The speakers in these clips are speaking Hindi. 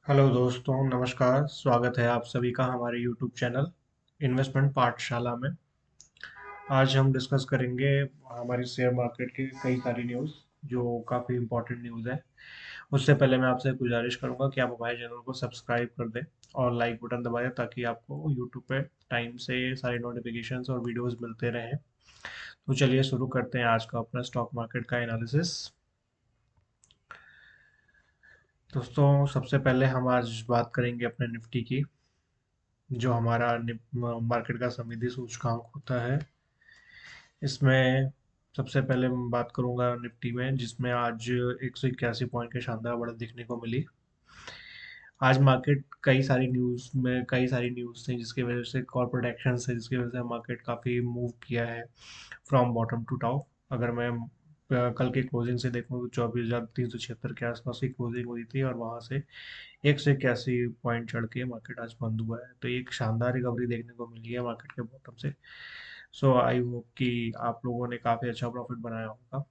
हेलो दोस्तों, नमस्कार। स्वागत है आप सभी का हमारे यूट्यूब चैनल इन्वेस्टमेंट पाठशाला में। आज हम डिस्कस करेंगे हमारी शेयर मार्केट की कई सारी न्यूज़ जो काफ़ी इम्पोर्टेंट न्यूज़ है। उससे पहले मैं आपसे गुजारिश करूंगा कि आप हमारे चैनल को सब्सक्राइब कर दें और लाइक बटन दबाएं ताकि आपको यूट्यूब पे टाइम से सारे नोटिफिकेशंस और वीडियोस मिलते रहें। तो चलिए शुरू करते हैं आज का अपना स्टॉक मार्केट का एनालिसिस। दोस्तों, सबसे पहले हम आज बात करेंगे अपने निफ्टी की, जो हमारा मार्केट का समिति सूचकांक होता है। इसमें सबसे पहले मैं बात करूंगा निफ्टी में, जिसमें आज 181 पॉइंट की शानदार बढ़त देखने को मिली। आज मार्केट कई सारी न्यूज़ थी जिसकी वजह से कॉर्पोरेट एक्शन है, जिसकी वजह से मार्केट काफ़ी मूव किया है फ्रॉम बॉटम टू टॉप। अगर मैं कल की क्लोजिंग से देखूं तो 24,376 के आसपास की क्लोजिंग हुई थी और वहां से 181 पॉइंट चढ़ के मार्केट आज बंद हुआ है। तो एक शानदार रिकवरी देखने को मिली है मार्केट के बॉटम से। सो आई होप कि आप लोगों ने काफ़ी अच्छा प्रॉफिट बनाया होगा।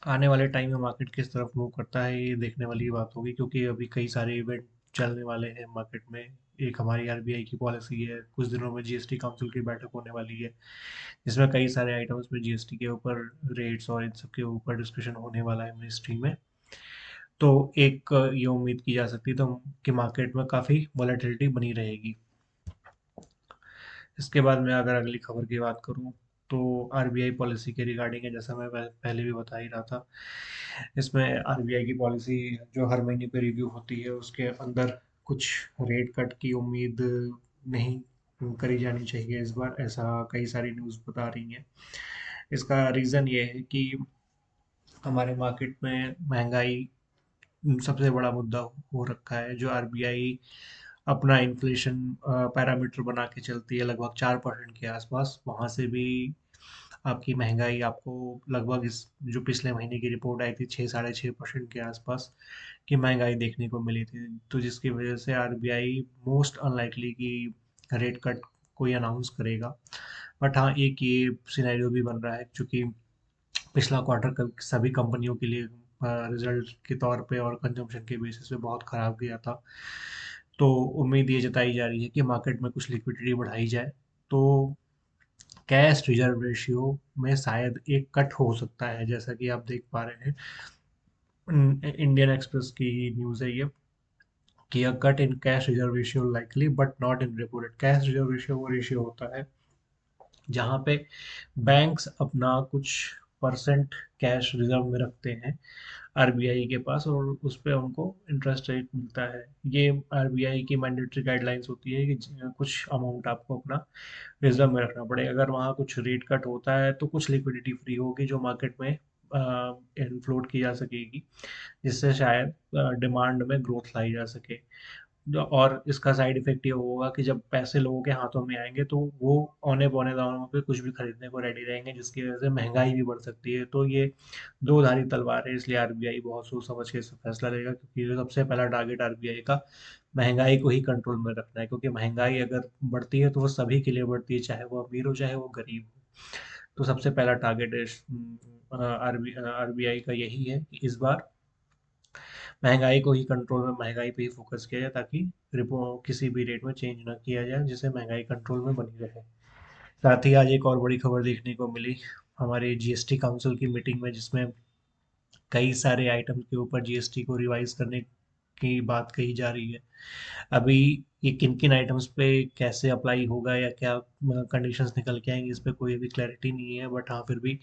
आने वाले टाइम में मार्केट किस तरफ मूव करता है ये देखने वाली बात होगी, क्योंकि अभी कई सारे इवेंट चलने वाले हैं मार्केट में। एक हमारी आरबीआई की पॉलिसी है, कुछ दिनों में जीएसटी काउंसिल की बैठक होने वाली है, जिसमें कई सारे आइटम्स में जीएसटी के ऊपर रेट्स और इन सब के ऊपर डिस्कशन होने वाला है मिनिस्ट्री में। तो एक ये उम्मीद की जा सकती है तो कि मार्केट में काफ़ी वॉलेटिलिटी बनी रहेगी। इसके बाद मैं अगर अगली खबर की बात करूं तो आरबीआई पॉलिसी के रिगार्डिंग है, जैसा मैं पहले भी बता ही रहा था। इसमें आरबीआई की पॉलिसी जो हर महीने पे रिव्यू होती है, उसके अंदर कुछ रेट कट की उम्मीद नहीं करी जानी चाहिए इस बार, ऐसा कई सारी न्यूज़ बता रही हैं। इसका रीज़न ये है कि हमारे मार्केट में महंगाई सबसे बड़ा मुद्दा हो रखा है। जो आरबीआई अपना इन्फ्लेशन पैरामीटर बना के चलती है लगभग 4% के आसपास, वहाँ से भी आपकी महंगाई आपको लगभग इस जो पिछले महीने की रिपोर्ट आई थी 6 साढ़े 6% के आसपास की महंगाई देखने को मिली थी। तो जिसकी वजह से आरबीआई मोस्ट अनलाइकली कि रेट कट कोई अनाउंस करेगा। बट हाँ, एक ये सिनेरियो भी बन रहा है, क्योंकि पिछला क्वार्टर सभी कंपनियों के लिए रिजल्ट के तौर पे और कंजम्पशन के बेसिस पे बहुत खराब गया था। तो उम्मीद ये जताई जा रही है कि मार्केट में कुछ लिक्विडिटी बढ़ाई जाए तो कैश रिजर्व रेशियो में शायद एक कट हो सकता है, जैसा कि आप देख पा रहे हैं। इंडियन एक्सप्रेस की न्यूज़ है ये कि अ cut in cash reserve ratio likely but not in repo rate. Cash reserve ratio वो रेशियो होता है जहाँ पे बैंक्स अपना कुछ परसेंट कैश रिजर्व में रखते हैं आरबीआई के पास, और उस पे उनको इंटरेस्ट रेट मिलता है। ये आरबीआई की मैंडेटरी गाइडलाइंस होती है कि कुछ अमाउंट आपको अपना रिजर्व में रखना पड़ेगा। अगर वहाँ कुछ रेट कट होता है तो कुछ लिक्विडिटी फ्री होगी जो मार्केट में इनफ्लोट की जा सकेगी, जिससे शायद डिमांड में ग्रोथ लाई जा सके। और इसका साइड इफेक्ट ये होगा कि जब पैसे लोगों के हाथों में आएंगे तो वो औने पौने दामों पे कुछ भी खरीदने को रेडी रहेंगे, जिसकी वजह से महंगाई भी बढ़ सकती है। तो ये दो धारी तलवार है, इसलिए आरबीआई बहुत सोच समझ के इसमें फैसला लेगा, क्योंकि जो सबसे पहला टारगेट आरबीआई का महंगाई को ही कंट्रोल में रखना है। क्योंकि महंगाई अगर बढ़ती है तो वो सभी के लिए बढ़ती है, चाहे वो अमीर हो चाहे वो गरीब हो। तो सबसे पहला टारगेट आरबीआई का यही है कि इस बार महंगाई को ही कंट्रोल में महंगाई पे ही फोकस किया जाए, ताकि रिपो किसी भी रेट में चेंज ना किया जाए, जिससे महंगाई कंट्रोल में बनी रहे। साथ ही आज एक और बड़ी खबर देखने को मिली हमारे जीएसटी काउंसिल की मीटिंग में, जिसमें कई सारे आइटम के ऊपर जीएसटी को रिवाइज करने की बात कही जा रही है। अभी ये किन किन आइटम्स पे कैसे अप्लाई होगा या क्या कंडीशंस निकल के आएंगी, इस पे कोई अभी क्लैरिटी नहीं है। बट हाँ, फिर भी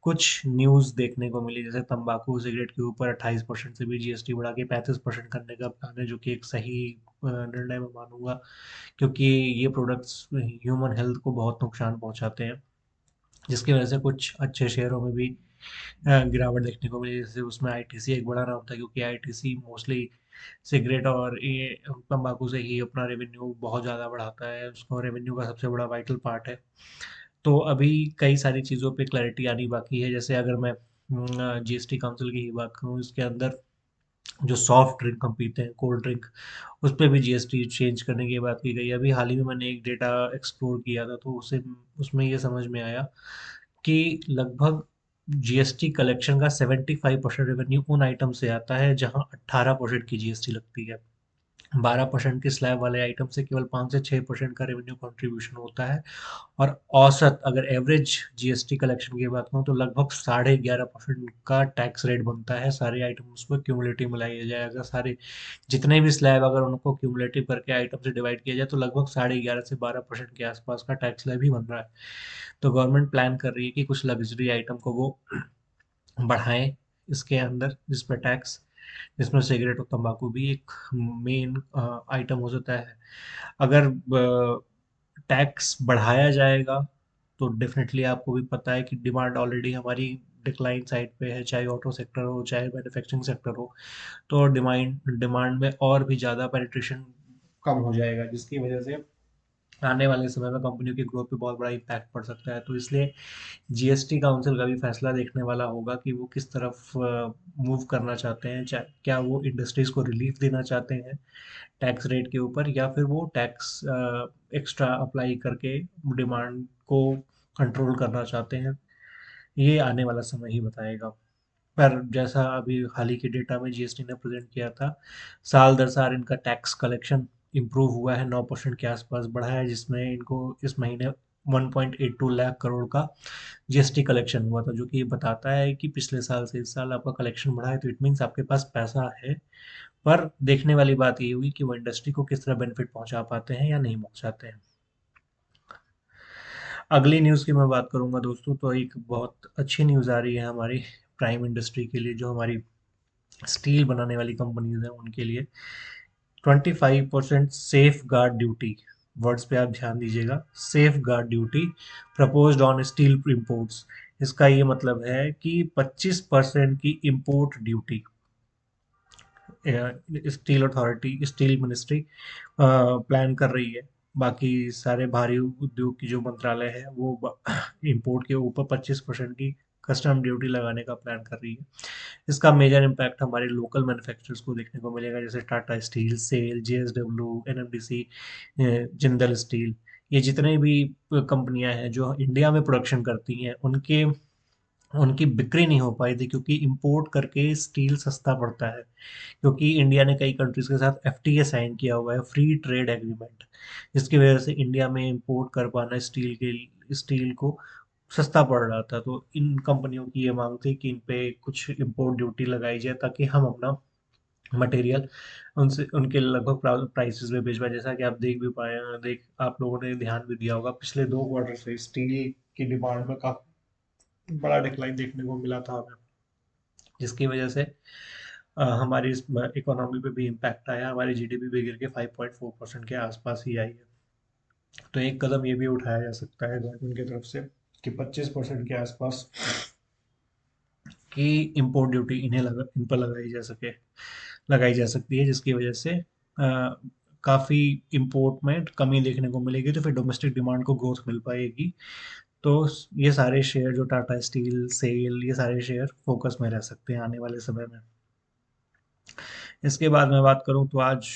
कुछ न्यूज़ देखने को मिली, जैसे तंबाकू सिगरेट के ऊपर 28% से भी जीएसटी बढ़ा के 35% करने का प्लान है, जो कि एक सही निर्णय मैं मानूंगा, क्योंकि ये प्रोडक्ट्स ह्यूमन हेल्थ को बहुत नुकसान पहुंचाते हैं, जिसकी वजह से कुछ अच्छे शेयरों में भी गिरावट देखने को मिली। जैसे उसमें आईटीसी एक बड़ा नाम था, क्योंकि आईटीसी मोस्टली सिगरेट और ये तंबाकू से ही अपना रेवेन्यू बहुत ज़्यादा बढ़ाता है, उसको रेवेन्यू का सबसे बड़ा वाइटल पार्ट है। तो अभी कई सारी चीज़ों पे क्लैरिटी आनी बाकी है। जैसे अगर मैं जीएसटी काउंसिल की ही बात करूँ, इसके अंदर जो सॉफ्ट ड्रिंक हम पीते हैं, कोल्ड ड्रिंक, उस पे भी जीएसटी चेंज करने की बात की गई है। अभी हाल ही में मैंने एक डेटा एक्सप्लोर किया था, तो उसे उसमें ये समझ में आया कि लगभग जीएसटी कलेक्शन का 75% रेवेन्यू उन आइटम से आता है जहां 18% की जीएसटी लगती है। 12% की स्लैब वाले आइटम से केवल 5 से 6% का रेवेन्यू कंट्रीब्यूशन होता है। और औसत अगर एवरेज जीएसटी कलेक्शन की बात करूँ तो लगभग 11.5% का टैक्स रेट बनता है सारे आइटम्स पर क्यूमुलेटिव मिलाया जाए। अगर सारे जितने भी स्लैब अगर उनको क्यूमुलेटिव करके आइटम से डिवाइड किया जाए तो लगभग 11.5 से 12% के आसपास का टैक्स स्लैब ही बन रहा है। तो गवर्नमेंट प्लान कर रही है कि कुछ लग्जरी आइटम को वो बढ़ाएं इसके अंदर, जिस पर टैक्स, जिसमें सिगरेट और तंबाकू भी एक मेन आइटम हो जाता है। अगर टैक्स बढ़ाया जाएगा तो डेफिनेटली आपको भी पता है कि डिमांड ऑलरेडी हमारी डिक्लाइन साइड पे है, चाहे ऑटो सेक्टर हो चाहे मैन्युफैक्चरिंग सेक्टर हो। तो डिमांड डिमांड में और भी ज़्यादा पेनिट्रेशन कम हो जाएगा, जिसकी वजह से आने वाले समय में कंपनियों की ग्रोथ पे बहुत बड़ा इम्पैक्ट पड़ सकता है। तो इसलिए जीएसटी काउंसिल का भी फैसला देखने वाला होगा कि वो किस तरफ मूव करना चाहते हैं। क्या वो इंडस्ट्रीज को रिलीफ देना चाहते हैं टैक्स रेट के ऊपर, या फिर वो टैक्स एक्स्ट्रा अप्लाई करके डिमांड को कंट्रोल करना चाहते हैं। ये आने वाला समय ही बताएगा। पर जैसा अभी हाल ही के डेटा में जीएसटी ने प्रेजेंट किया था, साल दर साल इनका टैक्स कलेक्शन इम्प्रूव हुआ है, 9% के आसपास बढ़ा है, जिसमें इनको इस महीने 1.82 लाख करोड़ का जीएसटी कलेक्शन हुआ था, जो कि ये बताता है कि पिछले साल से इस साल आपका कलेक्शन बढ़ा है। तो इट मीन्स आपके पास पैसा है। पर देखने वाली बात ये हुई कि वो इंडस्ट्री को किस तरह बेनिफिट पहुंचा पाते हैं या नहीं पहुंचाते हैं। अगली न्यूज़ की मैं बात करूंगा दोस्तों, तो एक बहुत अच्छी न्यूज़ आ रही है हमारी प्राइम इंडस्ट्री के लिए, जो हमारी स्टील बनाने वाली कंपनीज हैं उनके लिए। 25% सेफ गार्ड ड्यूटी, वर्ड्स पे आप ध्यान दीजिएगा, safe guard duty proposed on steel imports. इसका ये मतलब है कि 25% की import duty steel authority, steel ministry plan कर रही है। बाकी सारे भारी उद्योग की जो मंत्रालय है वो इंपोर्ट के ऊपर 25% की कस्टम ड्यूटी लगाने का प्लान कर रही है। इसका मेजर इम्पैक्ट हमारे लोकल मैन्युफैक्चरर्स को देखने को मिलेगा, जैसे टाटा स्टील, सेल, जेएसडब्ल्यू, एनएमडीसी, जिंदल स्टील। ये जितने भी कंपनियां हैं जो इंडिया में प्रोडक्शन करती हैं, उनके उनकी बिक्री नहीं हो पाई थी, क्योंकि इंपोर्ट करके स्टील सस्ता पड़ता है। क्योंकि इंडिया ने कई कंट्रीज के साथ एफटीए साइन किया हुआ है, फ्री ट्रेड एग्रीमेंट, जिसकी वजह से इंडिया में इंपोर्ट कर पाना स्टील को सस्ता पड़ रहा था। तो इन कंपनियों की ये मांग थी कि इन पे कुछ इंपोर्ट ड्यूटी लगाई जाए, ताकि हम अपना मटेरियल उनसे उनके लगभग प्राइसेस में भिजवाए। जैसा कि आप देख भी पाए, देख आप लोगों ने ध्यान भी दिया होगा, पिछले 2 क्वार्टर से स्टील की डिमांड में काफी बड़ा डिक्लाइन देखने को मिला था हमें, जिसकी वजह से हमारी इस इकोनॉमी पे भी इम्पैक्ट आया। हमारी जीडीपी भी गिर के 5.4% के आसपास ही आई है। तो एक कदम ये भी उठाया जा सकता है गवर्नमेंट की तरफ से कि 25% के आसपास की इम्पोर्ट ड्यूटी इन पर लगाई जा सकती है, जिसकी वजह से काफ़ी इम्पोर्ट में कमी देखने को मिलेगी, तो फिर डोमेस्टिक डिमांड को ग्रोथ मिल पाएगी। तो ये सारे शेयर जो टाटा स्टील, सेल, ये सारे शेयर फोकस में रह सकते हैं आने वाले समय में। इसके बाद मैं बात करूं तो आज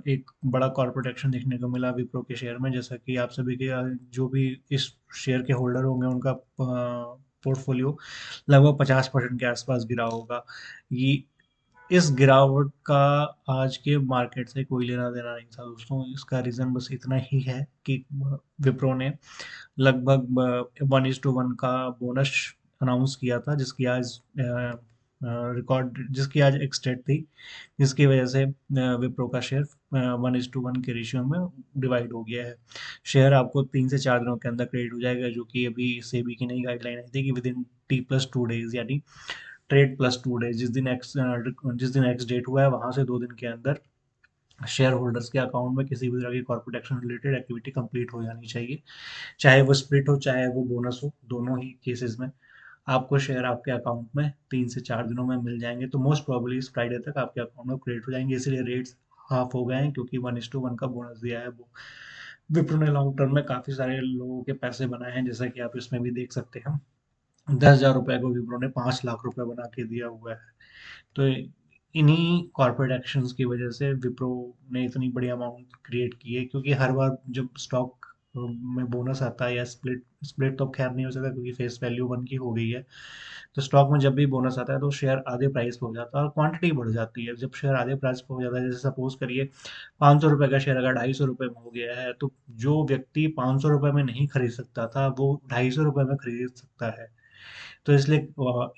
एक बड़ा कॉर्पोरेट एक्शन देखने को मिला विप्रो के शेयर में। जैसा कि आप सभी के जो भी इस शेयर के होल्डर होंगे, उनका पोर्टफोलियो लगभग 50% के आसपास गिरा होगा। ये इस गिरावट का आज के मार्केट से कोई लेना देना नहीं था दोस्तों। इसका रीज़न बस इतना ही है कि विप्रो ने लगभग 1:1 का बोनस अनाउंस किया था, जिसकी आज एक्सटेट थी, जिसकी वजह से विप्रो का शेयर 1:1 के रेशियो में डिवाइड हो गया है। शेयर आपको 3 से 4 दिनों के अंदर क्रेडिट हो जाएगा, जो कि अभी सेबी की नई गाइडलाइन आई थी कि विद इन T+2 डेज, यानी ट्रेड प्लस 2 डेज, जिस दिन एक्स डेट हुआ है वहां से 2 दिन के अंदर शेयर होल्डर्स के अकाउंट में किसी भी तरह की corporate action related activity complete हो जानी चाहिए। चाहे वो स्प्लिट हो चाहे वो बोनस हो, दोनों ही केसेस में आपको शेयर आपके अकाउंट में 3 से 4 दिनों में मिल जाएंगे। तो मोस्ट प्रोबेबली इस फ्राइडे तक आपके अकाउंट में क्रेडिट हो जाएंगे, इसलिए रेट्स हाफ हो गए हैं, क्योंकि 1:1 का बोनस दिया है वो विप्रो ने। लॉन्ग टर्म में काफी सारे लोगों के पैसे बनाए हैं, जैसा कि आप इसमें भी देख सकते हैं। 10,000 रुपए को विप्रो ने 5 लाख रुपए बना के दिया हुआ है। तो इन्हीं कॉर्पोरेट एक्शंस की वजह से विप्रो ने इतनी बड़ी अमाउंट क्रिएट की है, क्योंकि हर बार जब स्टॉक में बोनस आता है या स्प्लिट स्प्लिट तो खैर नहीं हो सकता क्योंकि फेस वैल्यू 1 की हो गई है। तो स्टॉक में जब भी बोनस आता है तो शेयर आधे प्राइस पे हो जाता है और क्वांटिटी बढ़ जाती है। जब शेयर आधे प्राइस पे हो जाता है, जैसे सपोज करिए 500 रुपए का शेयर अगर 250 रुपए में हो गया है, तो जो व्यक्ति 500 रुपए में नहीं खरीद सकता था वो 250 रुपए में खरीद सकता है। तो इसलिए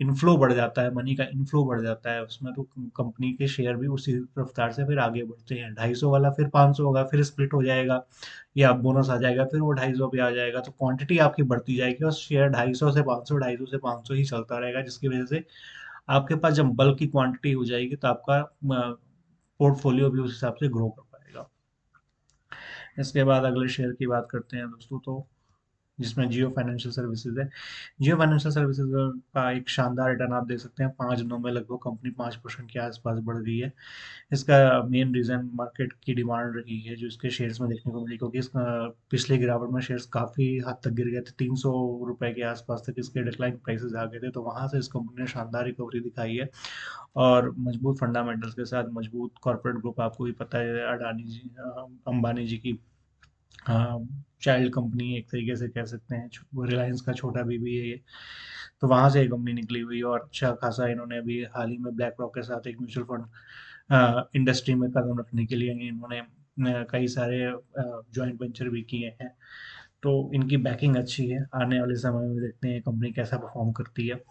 इनफ्लो बढ़ जाता है, मनी का इनफ्लो बढ़ जाता है उसमें, तो कंपनी के शेयर भी उसी रफ्तार से फिर आगे बढ़ते हैं। 250 वाला फिर 500 होगा, फिर स्प्लिट हो जाएगा या बोनस आ जाएगा, फिर वो 250 पे आ जाएगा, तो क्वांटिटी आपकी बढ़ती जाएगी और शेयर 250 से 500, 250 से 500 ही चलता रहेगा, जिसकी वजह से आपके पास जब बल्क की क्वांटिटी हो जाएगी तो आपका पोर्टफोलियो भी उस हिसाब से ग्रो कर पाएगा। इसके बाद अगले शेयर की बात करते हैं दोस्तों, तो जिसमें जियो फाइनेंशियल सर्विसेज है। जियो फाइनेंशियल सर्विसेज का एक शानदार रिटर्न आप देख सकते हैं, 5 दिनों में लगभग कंपनी 5% के आसपास बढ़ गई है। इसका मेन रीज़न मार्केट की डिमांड रही है जो इसके शेयर्स में देखने को मिली, क्योंकि इसका पिछले गिरावट में शेयर्स काफ़ी हद तक गिर गए थे, 300 रुपए के आसपास तक इसके डिक्लाइन प्राइसेस आ गए थे, तो वहाँ से इस कंपनी ने शानदार रिकवरी दिखाई है। और मजबूत फंडामेंटल्स के साथ मजबूत कॉर्पोरेट ग्रुप, आपको भी पता है अडानी जी, अंबानी जी की चाइल्ड कंपनी एक तरीके से कह सकते हैं, रिलायंस का छोटा बीबी है ये। तो वहाँ से ये कंपनी निकली हुई है और अच्छा खासा इन्होंने अभी हाल ही में ब्लैक रॉक के साथ एक म्यूचुअल फंड इंडस्ट्री में कदम रखने के लिए इन्होंने कई सारे जॉइंट वेंचर भी किए हैं। तो इनकी बैकिंग अच्छी है, आने वाले समय में देखते हैं कंपनी कैसा परफॉर्म करती है।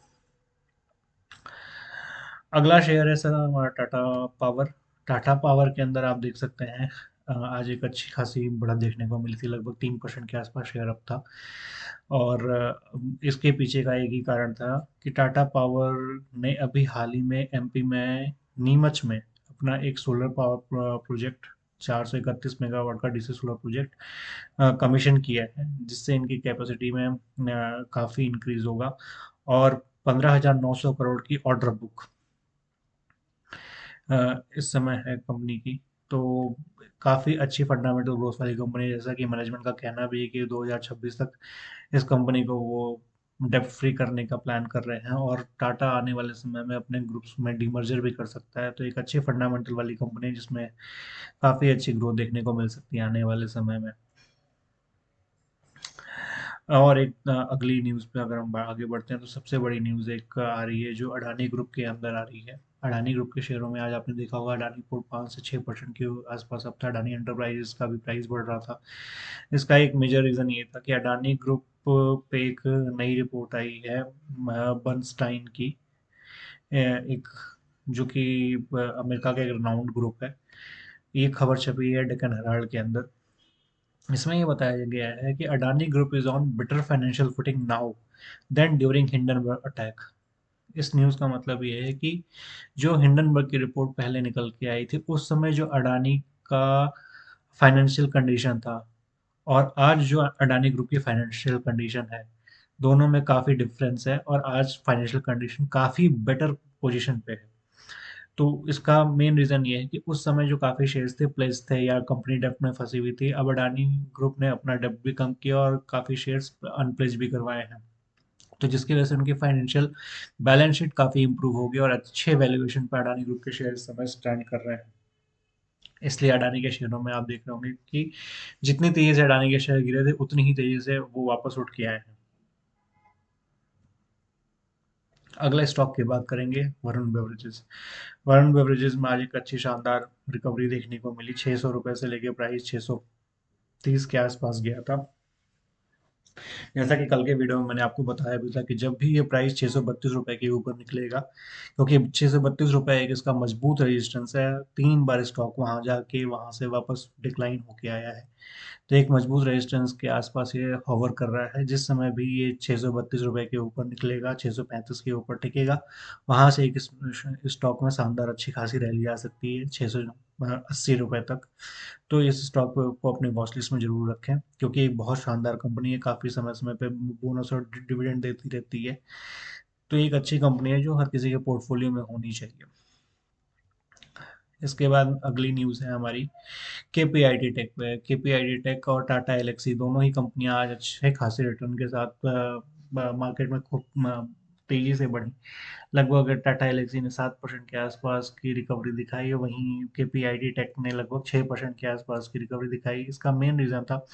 अगला शेयर है सर हमारा टाटा पावर। टाटा पावर के अंदर आप देख सकते हैं आज एक अच्छी खासी बढ़त देखने को मिली थी, लगभग 3% के आसपास शेयर अप था। और इसके पीछे का एक ही कारण था कि टाटा पावर ने अभी हाल ही में एमपी में नीमच में अपना एक सोलर पावर प्रोजेक्ट 431 मेगावाट का डीसी सोलर प्रोजेक्ट कमीशन किया है, जिससे इनकी कैपेसिटी में काफ़ी इंक्रीज होगा। और 15,900 करोड़ की ऑर्डर बुक इस समय है कंपनी की। तो काफ़ी अच्छी फंडामेंटल ग्रोथ वाली कंपनी है, जैसा कि मैनेजमेंट का कहना भी है कि 2026 तक इस कंपनी को वो डेब्ट फ्री करने का प्लान कर रहे हैं और टाटा आने वाले समय में अपने ग्रुप्स में डीमर्जर भी कर सकता है। तो एक अच्छी फंडामेंटल वाली कंपनी है जिसमें काफ़ी अच्छी ग्रोथ देखने को मिल सकती है आने वाले समय में। और एक अगली न्यूज़ पे अगर हम आगे बढ़ते हैं तो सबसे बड़ी न्यूज़ एक आ रही है जो अडानी ग्रुप के अंदर आ रही है। अडानी ग्रुप के शेयरों में आज आपने देखा होगा अडानी पोर्ट 5 से 6% के आसपास अब था, अडानी एंटरप्राइजेस का भी प्राइस बढ़ रहा था। इसका एक मेजर रीज़न ये था कि अडानी ग्रुप पे एक नई रिपोर्ट आई है बर्नस्टाइन की, एक जो कि अमेरिका का एक रिनाउंड ग्रुप है। ये खबर छपी है डेक्कन हेराल्ड के अंदर। इसमें ये बताया गया है कि Adani group is on better financial footing now then during Hindenburg attack. इस न्यूज़ का मतलब ये है कि जो हिंडनबर्ग की रिपोर्ट पहले निकल के आई थी उस समय जो अडानी का फाइनेंशियल कंडीशन था और आज जो अडानी ग्रुप की फाइनेंशियल कंडीशन है, दोनों में काफ़ी डिफरेंस है और आज फाइनेंशियल कंडीशन काफ़ी बेटर पोजीशन पे है। तो इसका मेन रीज़न ये है कि उस समय जो काफ़ी शेयर्स थे प्लेस थे या कंपनी डेब्ट में फंसी हुई थी, अब अडानी ग्रुप ने अपना डेब्ट भी कम किया और काफ़ी शेयर्स अनप्लेस भी करवाए हैं। तो जिसकी वजह से उनकी फाइनेंशियल बैलेंस शीट काफ़ी इंप्रूव हो गई और अच्छे वैल्यूएशन पर अडानी ग्रुप के शेयर इस समय स्टैंड कर रहे हैं। इसलिए अडानी के शेयरों में आप देख रहे होंगे कि जितनी तेज़ी से अडानी के शेयर गिरे थे उतनी ही तेज़ी से वो वापस उठ के आए हैं। अगले स्टॉक की बात करेंगे वरुण बेवरेजेस। वरुण बेवरेजेस में आज एक अच्छी शानदार रिकवरी देखने को मिली, 600 रुपये से लेके प्राइस 630 के आसपास गया था। जैसा कि कल के वीडियो में मैंने आपको बताया भी था कि जब भी ये प्राइस 632 रुपये के ऊपर निकलेगा, क्योंकि 632 रुपये एक इसका मजबूत रेजिस्टेंस है, 3 बार स्टॉक वहां जाके वहां से वापस डिक्लाइन होके आया है। तो एक मजबूत रेजिस्टेंस के आसपास ये होवर कर रहा है। जिस समय भी ये 632 रुपये के ऊपर निकलेगा, 635 के ऊपर टिकेगा, वहां से एक स्टॉक में शानदार अच्छी खासी रैली आ सकती है 680 रुपये तक। तो इस स्टॉक को अपने वॉच लिस्ट में जरूर रखें, क्योंकि एक बहुत शानदार कंपनी है, काफ़ी समय समय पे बोनस और डिविडेंड देती रहती है। तो एक अच्छी कंपनी है जो हर किसी के पोर्टफोलियो में होनी चाहिए। इसके बाद अगली न्यूज़ है हमारी केपीआईटी टेक पे। केपीआईटी टेक और टाटा एलेक्सी दोनों ही कंपनियां आज अच्छे खासे रिटर्न के साथ मार्केट में खूब तेजी से बढ़ी। लगभग टाटा एलेक्सी ने 7% के आसपास की रिकवरी दिखाई है, वहीं केपीआईटी टेक ने लगभग 6% के आसपास की रिकवरी दिखाई। इसका मेन रीज़न था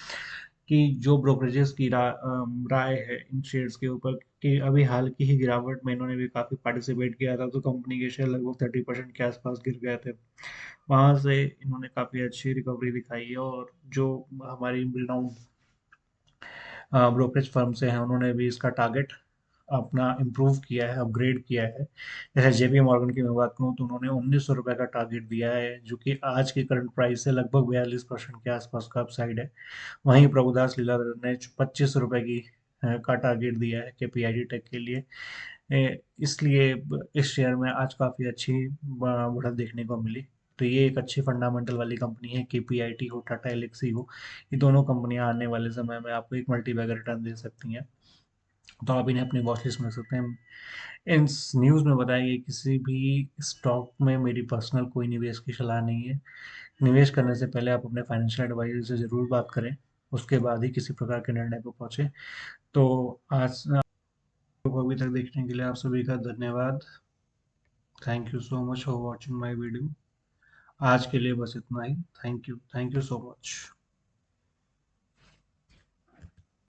कि जो ब्रोकरेजेस की राय है इन शेयर्स के ऊपर, कि अभी हाल की ही गिरावट में इन्होंने भी काफ़ी पार्टिसिपेट किया था, तो कंपनी के शेयर लगभग 30% के आसपास गिर गए थे। वहां से इन्होंने काफ़ी अच्छी रिकवरी दिखाई है, और जो हमारी रिनाउंड ब्रोकरेज फर्म से हैं उन्होंने भी इसका टारगेट अपना इम्प्रूव किया है, अपग्रेड किया है। जैसे जेपी मॉर्गन की मैं बात करूँ तो उन्होंने 1900 रुपये का टारगेट दिया है, जो कि आज की करंट प्राइस से लगभग 42% के आसपास का अपसाइड है। वहीं प्रभुदास लीलाधर ने 25 रुपये की का टारगेट दिया है केपीआईडी टेक के लिए। इसलिए इस शेयर में आज काफ़ी अच्छी बढ़त देखने को मिली। तो ये एक अच्छी फंडामेंटल वाली कंपनी है, केपीआईटी हो, टाटा एल्क्सी हो, ये दोनों कंपनियां आने वाले समय में आपको एक मल्टीबैगर रिटर्न दे सकती हैं। तो आप इन्हें अपनी वॉच लिस्ट में रख सकते हैं। इस न्यूज़ में बताया गया किसी भी स्टॉक में मेरी पर्सनल कोई निवेश की सलाह नहीं है। निवेश करने से पहले आप अपने फाइनेंशियल एडवाइजर से ज़रूर बात करें, उसके बाद ही किसी प्रकार के निर्णय पर पहुंचे। तो आज को अभी तक देखने के लिए आप सभी का धन्यवाद। Thank you so much for watching my video. आज के लिए बस इतना ही। Thank you so much.